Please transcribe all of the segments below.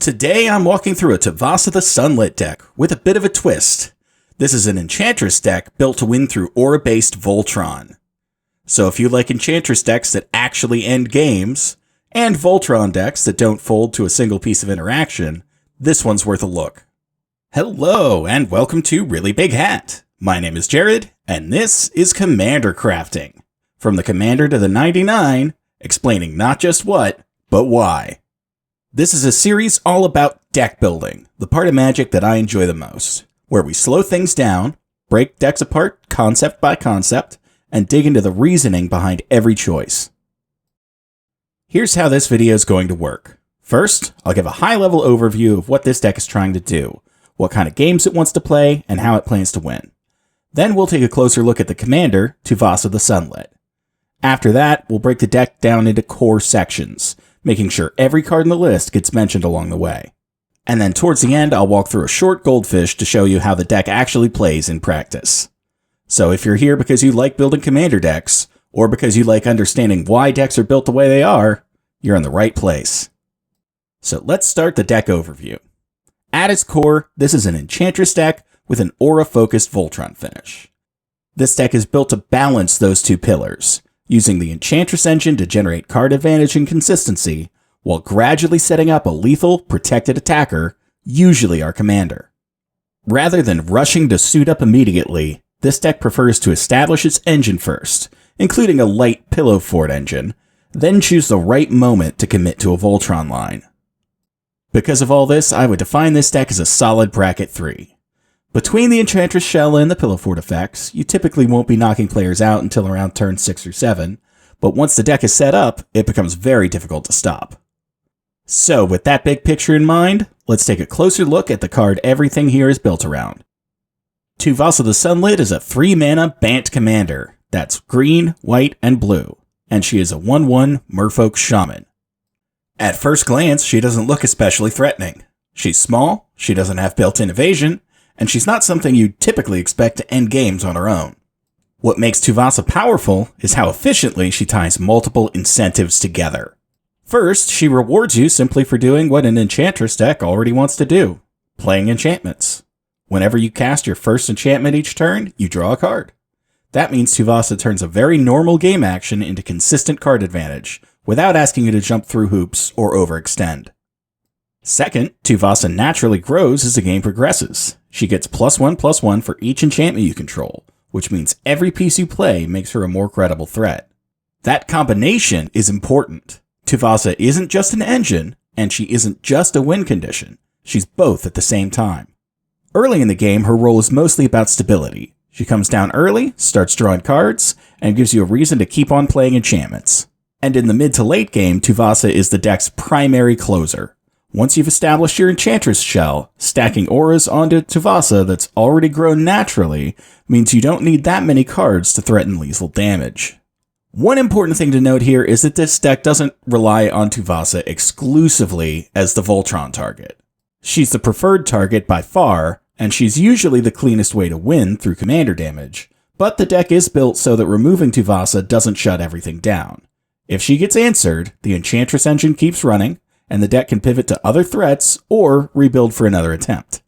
Today I'm walking through a Tuvasa the Sunlit deck with a bit of a twist. This is an Enchantress deck built to win through aura-based Voltron. So if you like Enchantress decks that actually end games, and Voltron decks that don't fold to a single piece of interaction, this one's worth a look. Hello, and welcome to Really Big Hat. My name is Jared, and this is Commander Crafting. From the Commander to the 99, explaining not just what, but why. This is a series all about deck building, the part of Magic that I enjoy the most, where we slow things down, break decks apart concept by concept, and dig into the reasoning behind every choice. Here's how this video is going to work. First, I'll give a high-level overview of what this deck is trying to do, what kind of games it wants to play, and how it plans to win. Then we'll take a closer look at the Commander, Tuvasa the Sunlit. After that, we'll break the deck down into core sections, making sure every card in the list gets mentioned along the way. And then towards the end, I'll walk through a short Goldfish to show you how the deck actually plays in practice. So if you're here because you like building Commander decks, or because you like understanding why decks are built the way they are, you're in the right place. So let's start the deck overview. At its core, this is an Enchantress deck with an aura-focused Voltron finish. This deck is built to balance those two pillars, using the Enchantress engine to generate card advantage and consistency, while gradually setting up a lethal, protected attacker, usually our commander. Rather than rushing to suit up immediately, this deck prefers to establish its engine first, including a light pillow fort engine, then choose the right moment to commit to a Voltron line. Because of all this, I would define this deck as a solid bracket 3. Between the Enchantress shell and the pillow fort effects, you typically won't be knocking players out until around turn 6 or 7, but once the deck is set up, it becomes very difficult to stop. So with that big picture in mind, let's take a closer look at the card everything here is built around. Tuvasa the Sunlit is a 3-mana Bant commander, that's green, white, and blue, and she is a 1/1 Merfolk Shaman. At first glance, she doesn't look especially threatening. She's small, she doesn't have built-in evasion, and she's not something you'd typically expect to end games on her own. What makes Tuvasa powerful is how efficiently she ties multiple incentives together. First, she rewards you simply for doing what an Enchantress deck already wants to do, playing enchantments. Whenever you cast your first enchantment each turn, you draw a card. That means Tuvasa turns a very normal game action into consistent card advantage, without asking you to jump through hoops or overextend. Second, Tuvasa naturally grows as the game progresses. She gets +1/+1 for each enchantment you control, which means every piece you play makes her a more credible threat. That combination is important. Tuvasa isn't just an engine, and she isn't just a win condition. She's both at the same time. Early in the game, her role is mostly about stability. She comes down early, starts drawing cards, and gives you a reason to keep on playing enchantments. And in the mid to late game, Tuvasa is the deck's primary closer. Once you've established your Enchantress shell, stacking auras onto Tuvasa that's already grown naturally means you don't need that many cards to threaten lethal damage. One important thing to note here is that this deck doesn't rely on Tuvasa exclusively as the Voltron target. She's the preferred target by far, and she's usually the cleanest way to win through commander damage, but the deck is built so that removing Tuvasa doesn't shut everything down. If she gets answered, the Enchantress engine keeps running, and the deck can pivot to other threats or rebuild for another attempt.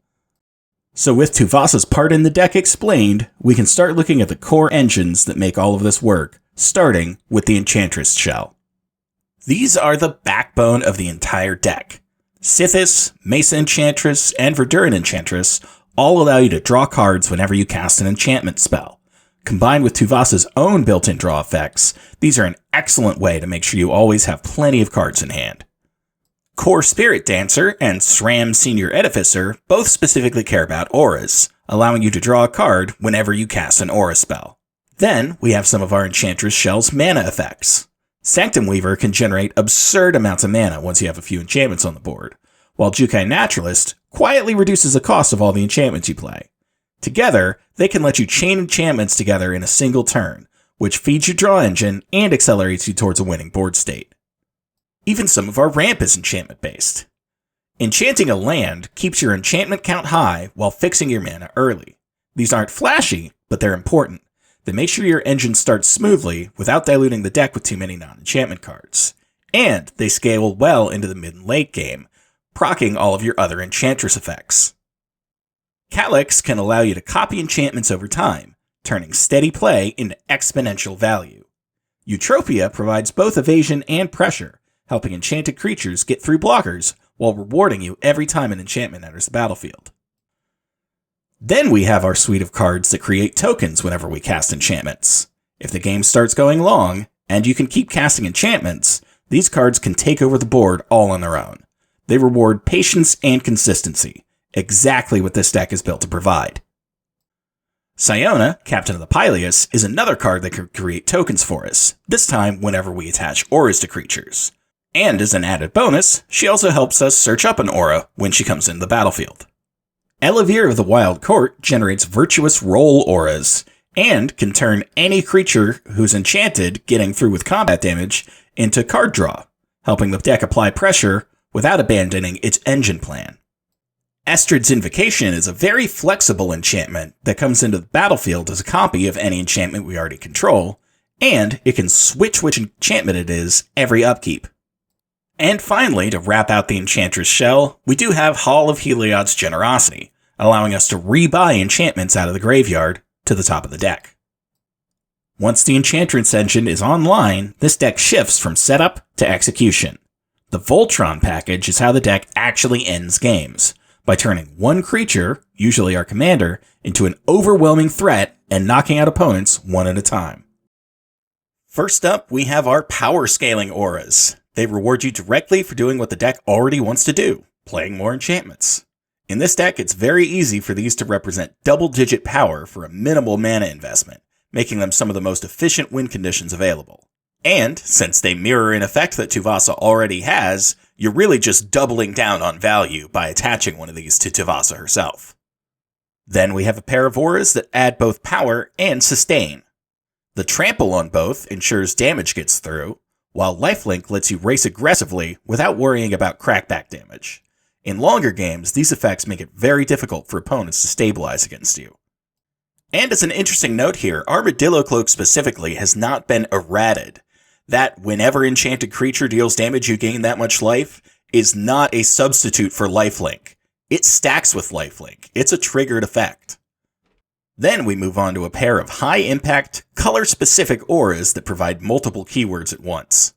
So with Tuvasa's part in the deck explained, we can start looking at the core engines that make all of this work, starting with the Enchantress shell. These are the backbone of the entire deck. Sithis, Mesa Enchantress, and Verduran Enchantress all allow you to draw cards whenever you cast an enchantment spell. Combined with Tuvasa's own built-in draw effects, these are an excellent way to make sure you always have plenty of cards in hand. Core Spirit Dancer and SRAM Senior Edificer both specifically care about auras, allowing you to draw a card whenever you cast an aura spell. Then, we have some of our Enchantress shell's mana effects. Sanctum Weaver can generate absurd amounts of mana once you have a few enchantments on the board, while Jukai Naturalist quietly reduces the cost of all the enchantments you play. Together, they can let you chain enchantments together in a single turn, which feeds your draw engine and accelerates you towards a winning board state. Even some of our ramp is enchantment-based. Enchanting a land keeps your enchantment count high while fixing your mana early. These aren't flashy, but they're important. They make sure your engine starts smoothly without diluting the deck with too many non-enchantment cards. And they scale well into the mid and late game, proccing all of your other Enchantress effects. Calyx can allow you to copy enchantments over time, turning steady play into exponential value. Eutropia provides both evasion and pressure, helping enchanted creatures get through blockers while rewarding you every time an enchantment enters the battlefield. Then we have our suite of cards that create tokens whenever we cast enchantments. If the game starts going long, and you can keep casting enchantments, these cards can take over the board all on their own. They reward patience and consistency, exactly what this deck is built to provide. Siona, Captain of the Pyleus, is another card that can create tokens for us, this time whenever we attach auras to creatures. And as an added bonus, she also helps us search up an aura when she comes into the battlefield. Elevere of the Wild Court generates virtuous roll auras, and can turn any creature who's enchanted getting through with combat damage into card draw, helping the deck apply pressure without abandoning its engine plan. Estrid's Invocation is a very flexible enchantment that comes into the battlefield as a copy of any enchantment we already control, and it can switch which enchantment it is every upkeep. And finally, to wrap out the Enchantress shell, we do have Hall of Heliod's Generosity, allowing us to rebuy enchantments out of the graveyard to the top of the deck. Once the Enchantress engine is online, this deck shifts from setup to execution. The Voltron package is how the deck actually ends games, by turning one creature, usually our commander, into an overwhelming threat and knocking out opponents one at a time. First up, we have our power scaling auras. They reward you directly for doing what the deck already wants to do, playing more enchantments. In this deck, it's very easy for these to represent double-digit power for a minimal mana investment, making them some of the most efficient win conditions available. And, since they mirror an effect that Tuvasa already has, you're really just doubling down on value by attaching one of these to Tuvasa herself. Then we have a pair of auras that add both power and sustain. The trample on both ensures damage gets through, while lifelink lets you race aggressively without worrying about crackback damage. In longer games, these effects make it very difficult for opponents to stabilize against you. And as an interesting note here, Armadillo Cloak specifically has not been errated. That whenever enchanted creature deals damage you gain that much life is not a substitute for lifelink. It stacks with lifelink. It's a triggered effect. Then we move on to a pair of high-impact, color-specific auras that provide multiple keywords at once.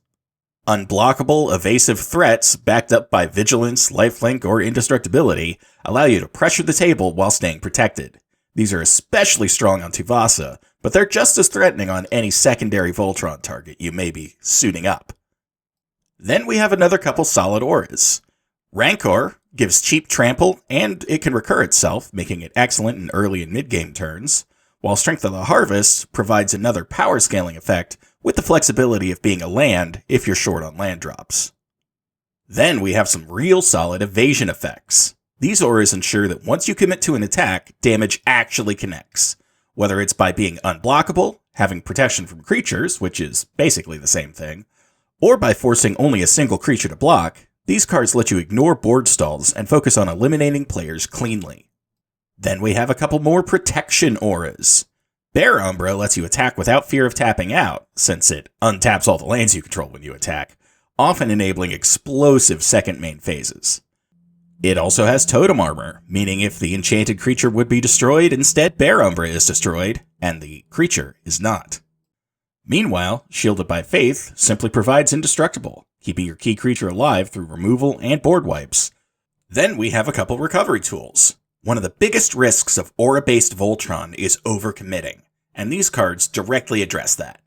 Unblockable, evasive threats, backed up by vigilance, lifelink, or indestructibility, allow you to pressure the table while staying protected. These are especially strong on Tuvasa, but they're just as threatening on any secondary Voltron target you may be suiting up. Then we have another couple solid auras. Rancor gives cheap trample, and it can recur itself, making it excellent in early and mid-game turns, while Strength of the Harvest provides another power scaling effect with the flexibility of being a land if you're short on land drops. Then we have some real solid evasion effects. These auras ensure that once you commit to an attack, damage actually connects, whether it's by being unblockable, having protection from creatures, which is basically the same thing, or by forcing only a single creature to block. These cards let you ignore board stalls and focus on eliminating players cleanly. Then we have a couple more protection auras. Bear Umbra lets you attack without fear of tapping out, since it untaps all the lands you control when you attack, often enabling explosive second main phases. It also has Totem Armor, meaning if the enchanted creature would be destroyed, instead Bear Umbra is destroyed, and the creature is not. Meanwhile, Shielded by Faith simply provides indestructible, keeping your key creature alive through removal and board wipes. Then we have a couple recovery tools. One of the biggest risks of aura-based Voltron is overcommitting, and these cards directly address that.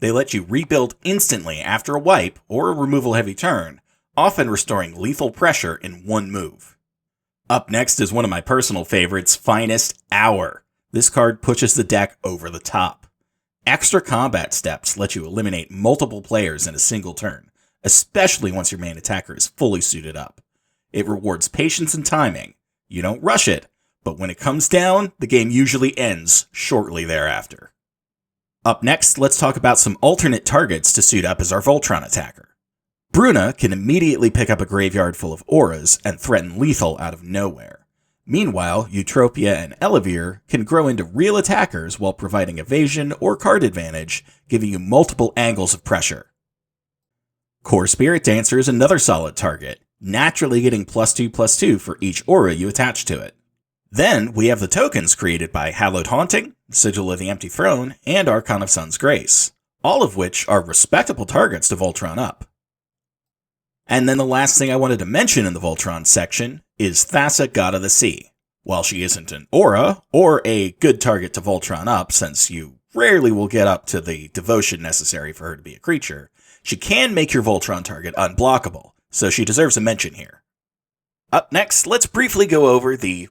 They let you rebuild instantly after a wipe or a removal-heavy turn, often restoring lethal pressure in one move. Up next is one of my personal favorites, Finest Hour. This card pushes the deck over the top. Extra combat steps let you eliminate multiple players in a single turn, especially once your main attacker is fully suited up. It rewards patience and timing. You don't rush it, but when it comes down, the game usually ends shortly thereafter. Up next, let's talk about some alternate targets to suit up as our Voltron attacker. Bruna can immediately pick up a graveyard full of auras and threaten lethal out of nowhere. Meanwhile, Eutropia and Elevere can grow into real attackers while providing evasion or card advantage, giving you multiple angles of pressure. Core Spirit Dancer is another solid target. naturally getting +2/+2 for each aura you attach to it. Then we have the tokens created by Hallowed Haunting, Sigil of the Empty Throne, and Archon of Sun's Grace, all of which are respectable targets to Voltron up. And then the last thing I wanted to mention in the Voltron section is Tuvasa, God of the Sea. While she isn't an aura, or a good target to Voltron up, since you rarely will get up to the devotion necessary for her to be a creature, she can make your Voltron target unblockable, so she deserves a mention here. Up next, let's briefly go over the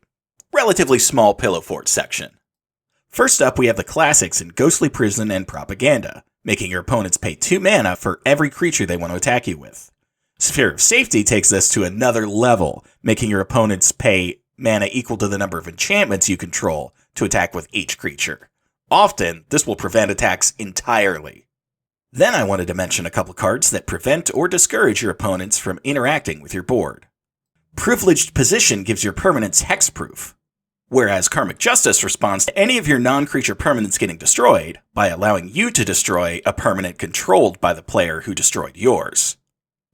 relatively small Pillow Fort section. First up, we have the classics in Ghostly Prison and Propaganda, making your opponents pay 2 mana for every creature they want to attack you with. Sphere of Safety takes this to another level, making your opponents pay mana equal to the number of enchantments you control to attack with each creature. Often, this will prevent attacks entirely. Then I wanted to mention a couple cards that prevent or discourage your opponents from interacting with your board. Privileged Position gives your permanents hexproof, whereas Karmic Justice responds to any of your non-creature permanents getting destroyed by allowing you to destroy a permanent controlled by the player who destroyed yours.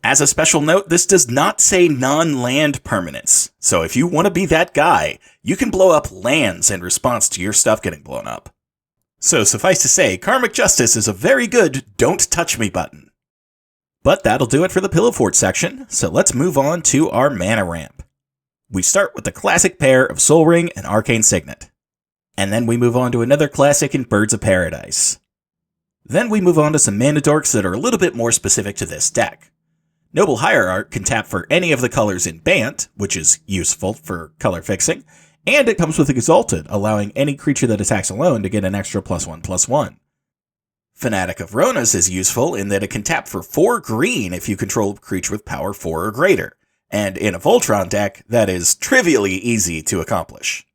As a special note, this does not say non-land permanents, so if you want to be that guy, you can blow up lands in response to your stuff getting blown up. So suffice to say, Karmic Justice is a very good don't touch me button. But that'll do it for the Pillow Fort section, so let's move on to our mana ramp. We start with the classic pair of Soul Ring and Arcane Signet. And then we move on to another classic in Birds of Paradise. Then we move on to some mana dorks that are a little bit more specific to this deck. Noble Hierarch can tap for any of the colors in Bant, which is useful for color fixing, and it comes with Exalted, allowing any creature that attacks alone to get an extra +1/+1. Fanatic of Ronas is useful in that it can tap for 4 green if you control a creature with power 4 or greater, and in a Voltron deck, that is trivially easy to accomplish.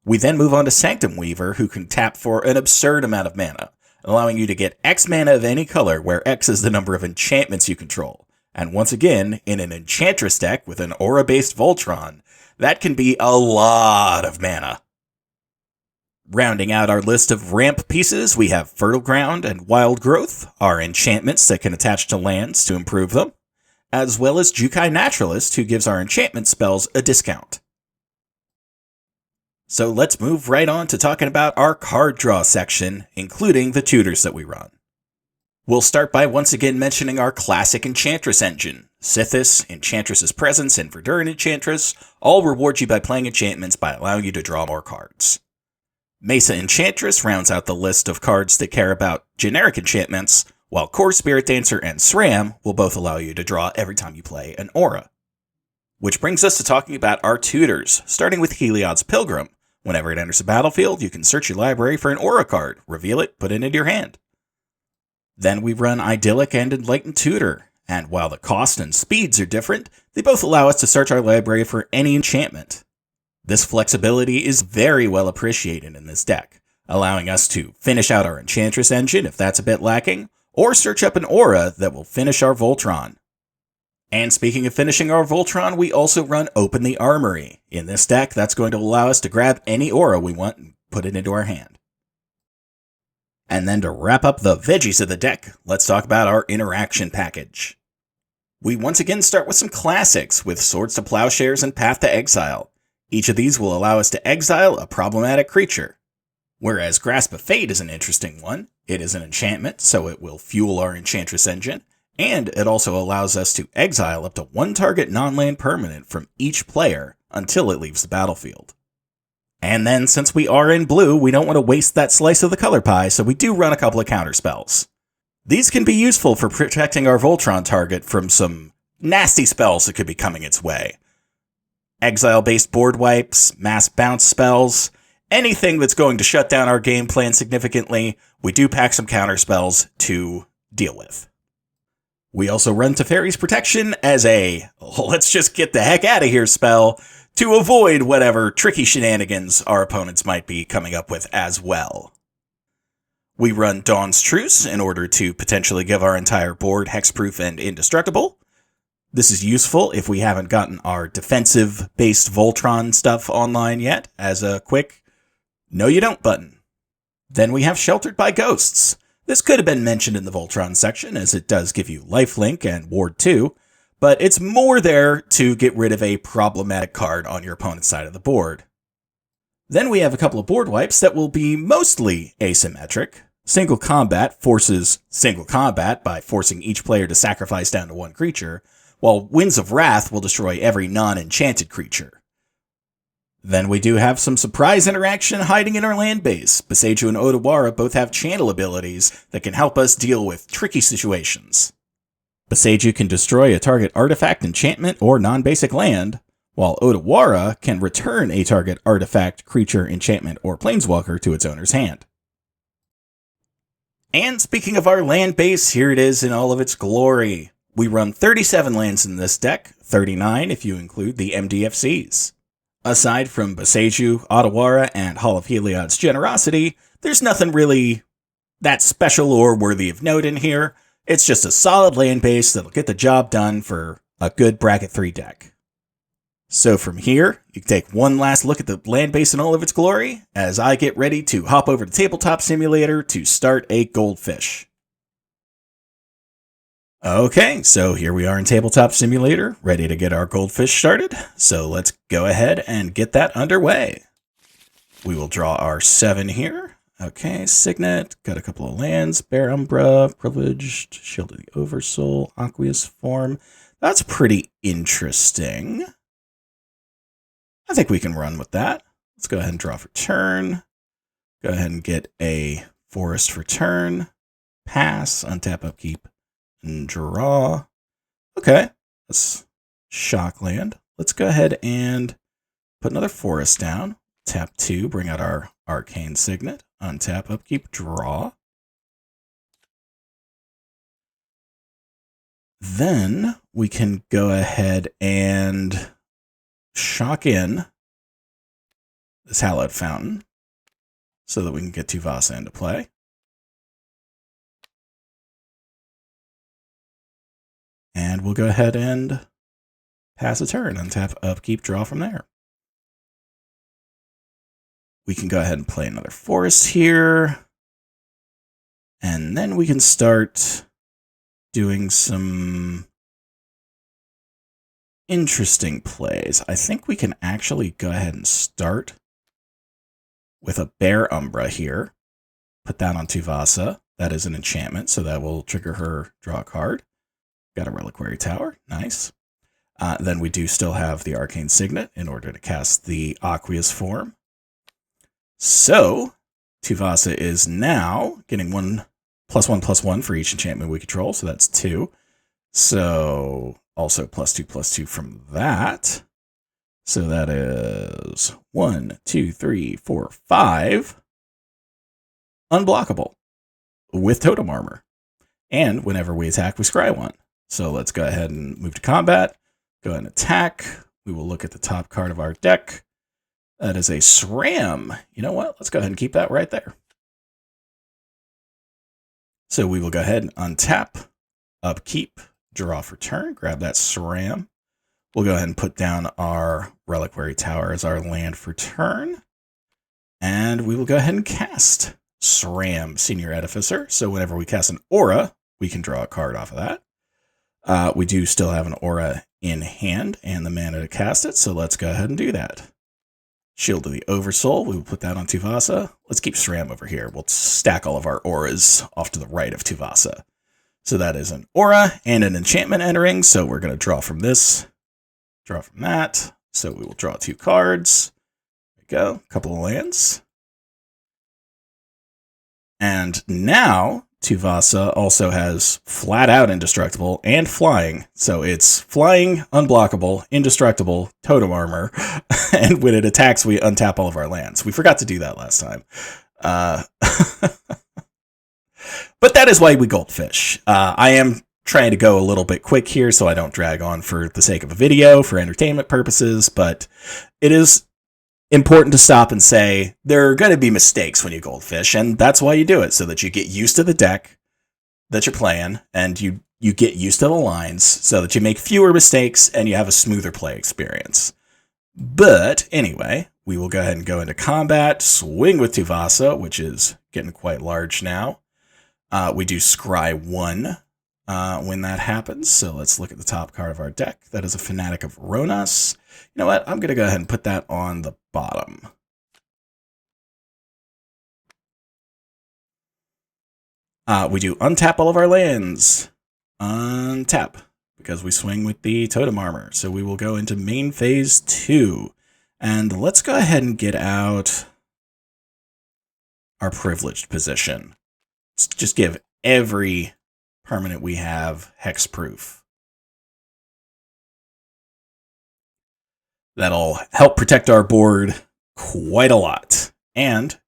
We then move on to Sanctum Weaver, who can tap for an absurd amount of mana, allowing you to get X mana of any color where X is the number of enchantments you control. And once again, in an Enchantress deck with an aura-based Voltron, that can be a lot of mana. Rounding out our list of ramp pieces, we have Fertile Ground and Wild Growth, our enchantments that can attach to lands to improve them, as well as Jukai Naturalist, who gives our enchantment spells a discount. So let's move right on to talking about our card draw section, including the tutors that we run. We'll start by once again mentioning our classic Enchantress engine. Sithis, Enchantress's Presence, and Verduran Enchantress all reward you by playing enchantments by allowing you to draw more cards. Mesa Enchantress rounds out the list of cards that care about generic enchantments, while Core Spirit Dancer and SRAM will both allow you to draw every time you play an aura. Which brings us to talking about our tutors, starting with Heliod's Pilgrim. Whenever it enters the battlefield, you can search your library for an aura card, reveal it, put it into your hand. Then we run Idyllic and Enlightened Tutor, and while the cost and speeds are different, they both allow us to search our library for any enchantment. This flexibility is very well appreciated in this deck, allowing us to finish out our Enchantress engine if that's a bit lacking, or search up an aura that will finish our Voltron. And speaking of finishing our Voltron, we also run Open the Armory. In this deck, that's going to allow us to grab any aura we want and put it into our hand. And then to wrap up the veggies of the deck, let's talk about our interaction package. We once again start with some classics with Swords to Plowshares and Path to Exile. Each of these will allow us to exile a problematic creature. Whereas Grasp of Fate is an interesting one. It is an enchantment, so it will fuel our Enchantress engine, and it also allows us to exile up to 1 target non-land permanent from each player until it leaves the battlefield. And then, since we are in blue, we don't want to waste that slice of the color pie, so we do run a couple of counterspells. These can be useful for protecting our Voltron target from some nasty spells that could be coming its way. Exile-based board wipes, mass bounce spells, anything that's going to shut down our game plan significantly, we do pack some counterspells to deal with. We also run Teferi's Protection as a let's just get the heck out of here spell, to avoid whatever tricky shenanigans our opponents might be coming up with as well. We run Dawn's Truce in order to potentially give our entire board hexproof and indestructible. This is useful if we haven't gotten our defensive-based Voltron stuff online yet, as a quick no you don't button. Then we have Sheltered by Ghosts. This could have been mentioned in the Voltron section, as it does give you lifelink and Ward 2, but it's more there to get rid of a problematic card on your opponent's side of the board. Then we have a couple of board wipes that will be mostly asymmetric. Single Combat forces single combat by forcing each player to sacrifice down to one creature, while Winds of Wrath will destroy every non-enchanted creature. Then we do have some surprise interaction hiding in our land base. Boseiju and Odawara both have channel abilities that can help us deal with tricky situations. Boseiju can destroy a target artifact, enchantment, or non-basic land, while Odawara can return a target artifact, creature, enchantment, or planeswalker to its owner's hand. And speaking of our land base, here it is in all of its glory. We run 37 lands in this deck, 39 if you include the MDFCs. Aside from Boseiju, Odawara, and Hall of Heliod's Generosity, there's nothing really that special or worthy of note in here. It's just a solid land base that'll get the job done for a good Bracket 3 deck. So from here, you can take one last look at the land base in all of its glory, as I get ready to hop over to Tabletop Simulator to start a Goldfish. Okay, so here we are in Tabletop Simulator, ready to get our Goldfish started. So let's go ahead and get that underway. We will draw our 7 here. Okay, Signet, got a couple of lands, Bear Umbra, Privileged, Shield of the Oversoul, Aqueous Form. That's pretty interesting. I think we can run with that. Let's go ahead and draw for turn. Go ahead and get a Forest for turn. Pass, untap, upkeep. And draw. Okay, let's shock land. Let's go ahead and put another forest down. Tap 2, bring out our Arcane Signet. Untap, upkeep, draw. Then we can go ahead and shock in this Hallowed Fountain so that we can get Tuvasa into play. And we'll go ahead and pass a turn, untap, upkeep, draw from there. We can go ahead and play another forest here. And then we can start doing some interesting plays. I think we can actually go ahead and start with a Bear Umbra here. Put that on Tuvasa. That is an enchantment, so that will trigger her draw a card. Got a Reliquary Tower. Nice. Then we do still have the Arcane Signet in order to cast the Aqueous Form. So, Tuvasa is now getting 1/1/1 for each enchantment we control, so that's 2. So, also +2/+2 from that. So that is 1, 2, 3, 4, 5. Unblockable with Totem Armor. And whenever we attack, we scry 1. So let's go ahead and move to combat. Go ahead and attack. We will look at the top card of our deck. That is a SRAM. You know what? Let's go ahead and keep that right there. So we will go ahead and untap, upkeep, draw for turn, grab that SRAM. We'll go ahead and put down our Reliquary Tower as our land for turn. And we will go ahead and cast SRAM, Senior Edificer. So whenever we cast an aura, we can draw a card off of that. We do still have an aura in hand and the mana to cast it, so let's go ahead and do that. Shield of the Oversoul, we will put that on Tuvasa. Let's keep SRAM over here. We'll stack all of our auras off to the right of Tuvasa. So that is an aura and an enchantment entering, so we're going to draw from this, draw from that. So we will draw 2 cards. There we go, a couple of lands. And now Tuvasa also has flat out indestructible and flying. So it's flying, unblockable, indestructible, totem armor, and when it attacks, we untap all of our lands. We forgot to do that last time. But that is why we Goldfish. I am trying to go a little bit quick here so I don't drag on for the sake of a video, for entertainment purposes, but it is important to stop and say there are going to be mistakes when you Goldfish, and that's why you do it, so that you get used to the deck that you're playing, and you get used to the lines, so that you make fewer mistakes and you have a smoother play experience. But anyway, we will go ahead and go into combat, swing with Tuvasa, which is getting quite large now. We do scry 1 when that happens. So let's look at the top card of our deck. That is a Fanatic of Ronas. You know what? I'm going to go ahead and put that on the bottom. We do untap all of our lands. Untap, because we swing with the Totem Armor. So we will go into main phase 2. And let's go ahead and get out our privileged position. Let's just give every permanent we have hexproof. That'll help protect our board quite a lot. And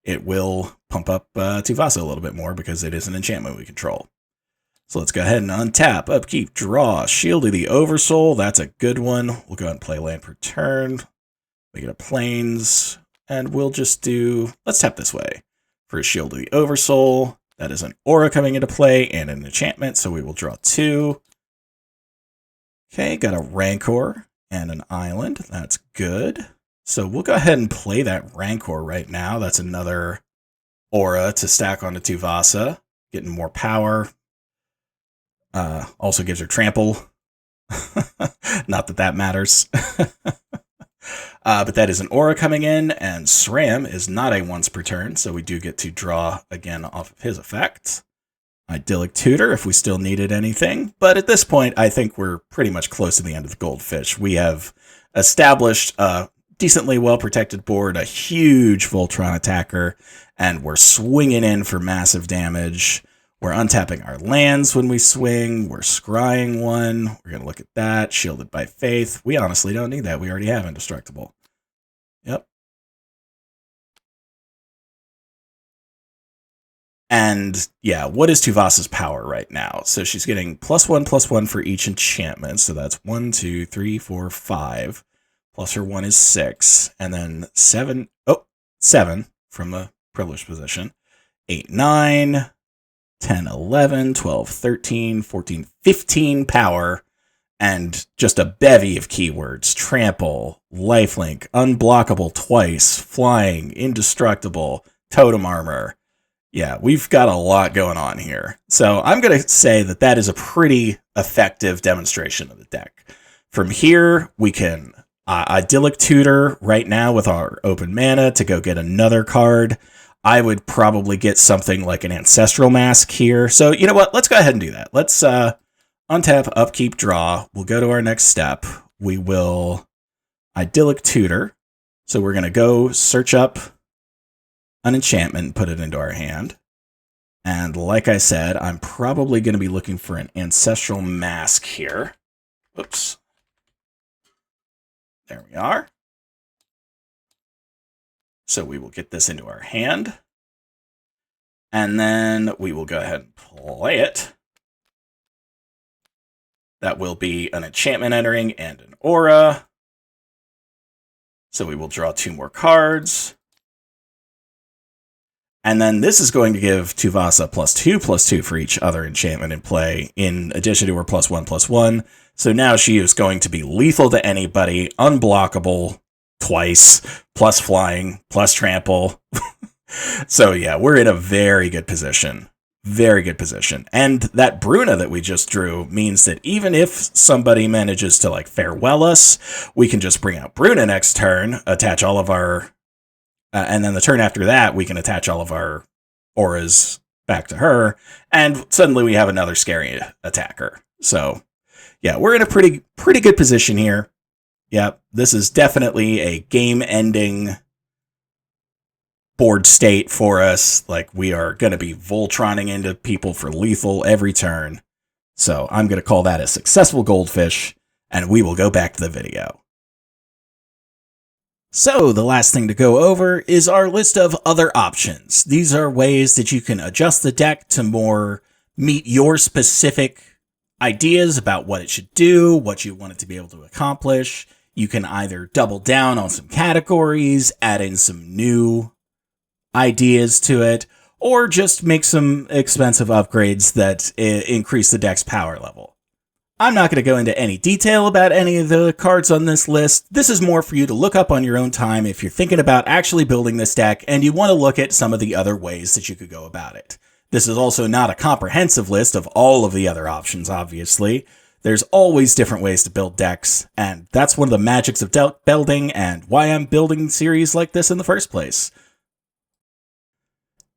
it will pump up Tuvasa a little bit more because it is an enchantment we control. So let's go ahead and untap, upkeep, draw, Shield of the Oversoul. That's a good one. We'll go ahead and play land per turn. Make it a Plains. And we'll just do, let's tap this way for a Shield of the Oversoul. That is an aura coming into play and an enchantment, so we will draw 2. Okay, got a Rancor and an Island. That's good. So we'll go ahead and play that Rancor right now. That's another aura to stack onto Tuvasa, getting more power. Also gives her trample. Not that that matters. But that is an aura coming in, and SRAM is not a once per turn, so we do get to draw again off of his effect. Idyllic Tutor if we still needed anything, but at this point, I think we're pretty much close to the end of the Goldfish. We have established a decently well-protected board, a huge Voltron attacker, and we're swinging in for massive damage. We're untapping our lands when we swing. We're scrying one. We're going to look at that. Shielded by Faith. We honestly don't need that. We already have Indestructible. Yep. And yeah, what is Tuvasa's power right now? So she's getting +1/+1 for each enchantment. So that's 1, 2, 3, 4, 5. Plus her 1 is 6. And then 7 from the privileged position. 8, 9. 10, 11, 12, 13, 14, 15 power, and just a bevy of keywords. Trample, lifelink, unblockable twice, flying, indestructible, totem armor. Yeah, we've got a lot going on here. So I'm going to say that that is a pretty effective demonstration of the deck. From here, we can Idyllic Tutor right now with our open mana to go get another card. I would probably get something like an Ancestral Mask here. So, you know what? Let's go ahead and do that. Let's untap, upkeep, draw. We'll go to our next step. We will Idyllic Tutor. So we're going to go search up an enchantment and put it into our hand. And like I said, I'm probably going to be looking for an Ancestral Mask here. Oops. There we are. So we will get this into our hand. And then we will go ahead and play it. That will be an enchantment entering and an aura. So we will draw 2 more cards. And then this is going to give Tuvasa +2/+2 for each other enchantment in play, in addition to her +1/+1. So now she is going to be lethal to anybody, unblockable twice, plus flying, plus trample. So yeah, we're in a very good position. Very good position. And that Bruna that we just drew means that even if somebody manages to like farewell us, we can just bring out Bruna next turn, attach all of our, and then the turn after that, we can attach all of our auras back to her, and suddenly we have another scary attacker. So yeah, we're in a pretty good position here. Yep, this is definitely a game-ending board state for us. Like, we are going to be Voltroning into people for lethal every turn. So I'm going to call that a successful Goldfish, and we will go back to the video. So the last thing to go over is our list of other options. These are ways that you can adjust the deck to more meet your specific ideas about what it should do, what you want it to be able to accomplish. You can either double down on some categories, add in some new ideas to it, or just make some expensive upgrades that increase the deck's power level. I'm not going to go into any detail about any of the cards on this list. This is more for you to look up on your own time if you're thinking about actually building this deck and you want to look at some of the other ways that you could go about it. This is also not a comprehensive list of all of the other options, obviously. There's always different ways to build decks, and that's one of the magics of deck building and why I'm building series like this in the first place.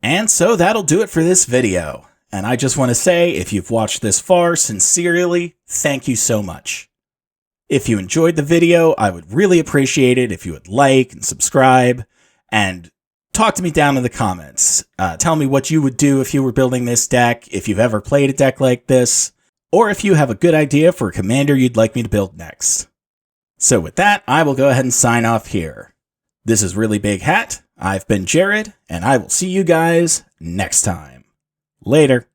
And so that'll do it for this video. And I just want to say, if you've watched this far, sincerely, thank you so much. If you enjoyed the video, I would really appreciate it if you would like and subscribe, and talk to me down in the comments. Tell me what you would do if you were building this deck, if you've ever played a deck like this, or if you have a good idea for a commander you'd like me to build next. So with that, I will go ahead and sign off here. This is Really Big Hat, I've been Jared, and I will see you guys next time. Later.